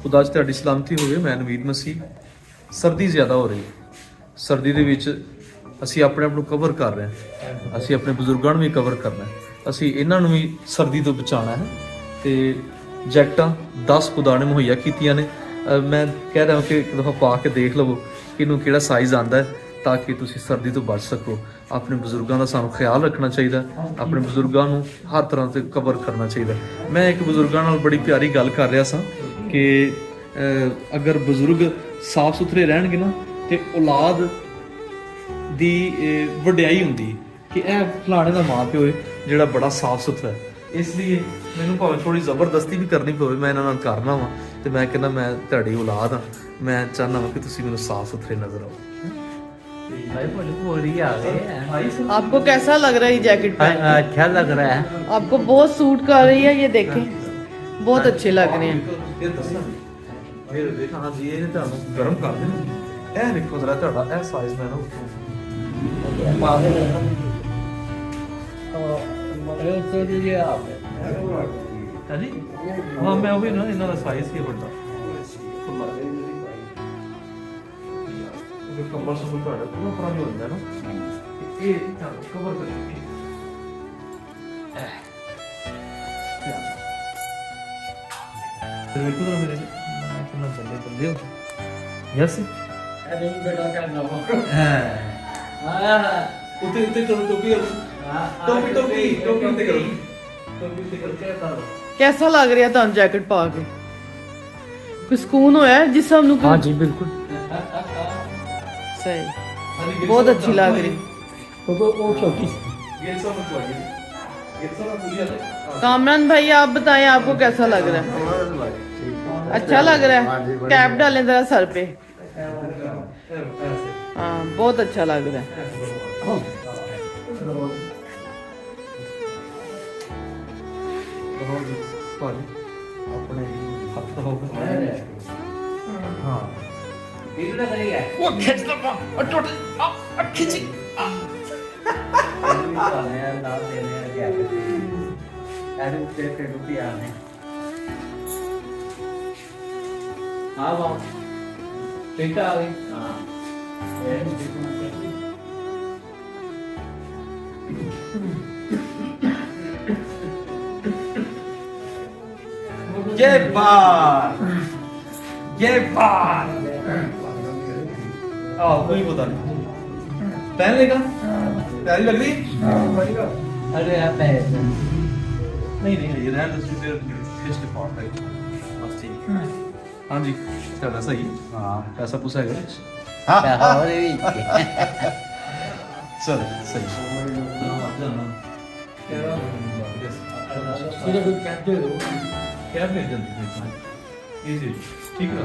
खुदा च तुहाडी सलामती होवे। मैं नवीद मसीह। सर्दी ज़्यादा हो रही है। सर्दी ਦੇ ਵਿੱਚ ਅਸੀਂ ਆਪਣੇ ਆਪ ਨੂੰ ਕਵਰ ਕਰ ਰਹੇ ਹਾਂ। ਅਸੀਂ ਆਪਣੇ ਬਜ਼ੁਰਗਾਂ ਨੂੰ ਵੀ ਕਵਰ ਕਰਨਾ ਹੈ। ਅਸੀਂ ਇਹਨਾਂ ਨੂੰ ਵੀ ਸਰਦੀ ਤੋਂ ਬਚਾਉਣਾ ਹੈ ਤੇ ਜੈਕਟਾਂ 10 ਖੁਦਾ ਨੇ ਮੁਹੱਈਆ ਕੀਤੀਆਂ ਨੇ। ਮੈਂ ਕਹਿ ਰਿਹਾ ਕਿ ਇੱਕ ਦਫਾ ਪਾ ਕੇ ਦੇਖ ਲਵੋ ਕਿ ਇਹਨੂੰ ਕਿਹੜਾ ਸਾਈਜ਼ ਆਂਦਾ ਹੈ ਤਾਂ ਕਿ ਤੁਸੀਂ ਸਰਦੀ ਤੋਂ ਬਚ ਸਕੋ। ਆਪਣੇ ਬਜ਼ੁਰਗਾਂ ਦਾ ਸਾਨੂੰ ਖਿਆਲ ਰੱਖਣਾ ਚਾਹੀਦਾ, ਆਪਣੇ ਬਜ਼ੁਰਗਾਂ ਨੂੰ ਹਰ ਤਰ੍ਹਾਂ ਤੇ ਕਵਰ ਕਰਨਾ ਚਾਹੀਦਾ। ਮੈਂ ਇੱਕ ਬਜ਼ੁਰਗਾਂ ਨਾਲ ਬੜੀ ਪਿਆਰੀ ਗੱਲ ਕਰ ਰਿਹਾ ਸਾਂ ਕਿ ਅਗਰ ਬਜ਼ੁਰਗ ਸਾਫ਼ ਸੁਥਰੇ ਰਹਿਣਗੇ ਨਾ ਤੇ ਔਲਾਦ ਦੀ ਵਡਿਆਈ ਹੁੰਦੀ ਕਿ ਇਹ ਫਲਾਣੇ ਦਾ ਮਾਂ ਪਿਓ ਹੈ ਜਿਹੜਾ ਬੜਾ ਸਾਫ਼ ਸੁਥਰਾ ਹੈ। ਇਸ ਲਈ ਮੈਨੂੰ ਭਾਵੇਂ ਥੋੜੀ ਜ਼ਬਰਦਸਤੀ ਵੀ ਕਰਨੀ ਪਵੇ, ਮੈਂ ਇਹਨਾਂ ਨਾਲ ਕਰਨਾ ਵਾ ਤੇ ਮੈਂ ਕਹਿੰਦਾ ਮੈਂ ਤੁਹਾਡੀ ਔਲਾਦ ਹਾਂ। ਮੈਂ ਚਾਹੁੰਦਾ ਹਾਂ ਕਿ ਤੁਸੀਂ ਮੈਨੂੰ ਸਾਫ਼ सुथरे नजर आओ। आपको कैसा लग रहा है ये जैकेट? अच्छा लग रहा है। आपको बहुत सूट कर रही है, ये देखें बहुत अच्छे लग रहे हैं। ਇਹ ਦੱਸਣਾ ਫਿਰ ਦੇਖਾਂ ਹਾਂ ਜੀ ਇਹ ਤੁਹਾਨੂੰ ਗਰਮ ਕਰ ਦੇਣਾ। ਇਹ ਦੇਖੋ ਜ਼ਰਾ ਤੁਹਾਡਾ ਇਹ ਸਾਈਜ਼ ਮੈਂ ਨਾ पा के तो दीजिए आप। ਹੈ ਜੀ ਹਾਂ ਮੈਂ ਉਹ ਵੀ ਨਾ ਇਹਨਾਂ ਦਾ ਸਾਈਜ਼ ਕੀ ਵੱਡਾ ਇਹ ਕੰਬਲ ਸਭ ਤੁਹਾਡਾ ਪੂਰਾ ਪੂਰਾ ਹੋ ਜਾਂਦਾ ਨਾ ਇਹ ਤੁਹਾਨੂੰ ਕਵਰ ਕਰੇਗੀ। ਦੇਖੋ ਤਾਂ ਮੇਰੇ ਕਿੰਨਾ ਬੱਲੇ ਬੱਲੇ ਹੋ ਯਸ अरे बेटा क्या नाम ਉੱਤੇ ਉੱਤੇ ਕਰੋ ਟੋਪੀ ਟੋਪੀ ਟੋਪੀ ਟੋਪੀ ਉੱਤੇ ਕਰੋ ਟੋਪੀ ਉੱਤੇ ਕਰੋ। कैसा लग रहा है तुम जैकेट पा के? कोई सुकून होया है जिसम नु? हाँ जी बिल्कुल सही, बहुत अच्छी लग रही। वो छोटी ये सब मत लगे ये सब मत भूलिए। कामरान भाई आप बताएं आपको कैसा लग रहा है? अच्छा लग रहा है? कैप डालें जरा सर पे। हाँ बहुत अच्छा लग रहा है। अपने हथ हो हाँ इतना करेगा वो खींच लो और टोटल खींची नाम देने क्या अरे उससे रुपया आने हाँ बाप ठीक है आ गई हाँ ये बार कोई पता नहीं पहन लेगा प्यारी लग रही अरे आप है नहीं ये रहने दो फिर फिस्ट पार्ट है बस ठीक है। हाँ जी चलो सही हाँ पैसा पूसा है और भी चलो सही क्या भेज जल्दी ठीक है।